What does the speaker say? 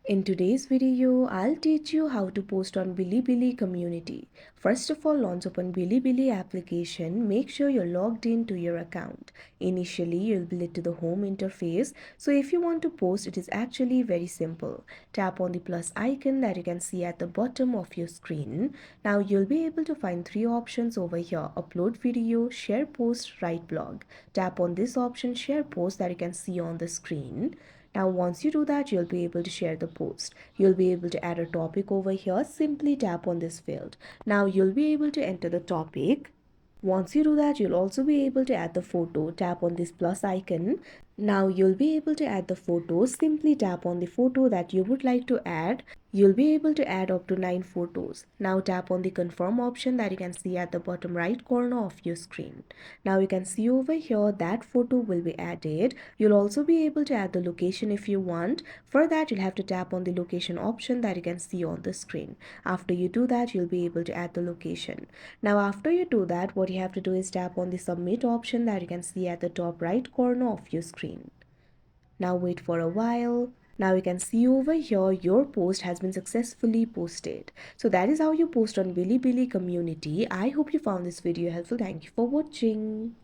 In today's video, I'll teach you how to post on BiliBili community. First of all, launch open BiliBili application. Make sure you're logged into your account. Initially, you'll be led to the home interface. So if you want to post, it is actually very simple. Tap on the plus icon that you can see at the bottom of your screen. Now you'll be able to find three options over here: upload video, share post, write blog. Tap on this option, share post, that you can see on the screen. Now once you do that, you'll be able to share the post. You'll be able to add a topic over here. Simply tap on this field. Now you'll be able to enter the topic. Once you do that, you'll also be able to add the photo. Tap on this plus icon. Now you'll be able to add the photo. Simply tap on the photo that you would like to add. You'll be able to add up to 9 photos. Now tap on the confirm option that you can see at the bottom right corner of your screen. Now you can see over here that photo will be added. You'll also be able to add the location if you want. For that, you'll have to tap on the location option that you can see on the screen. After you do that, you'll be able to add the location. Now after you do that, what you have to do is tap on the submit option that you can see at the top right corner of your screen. Now wait for a while. Now you can see over here your post has been successfully posted. So that is how you post on BiliBili community. I hope you found this video helpful. Thank you for watching.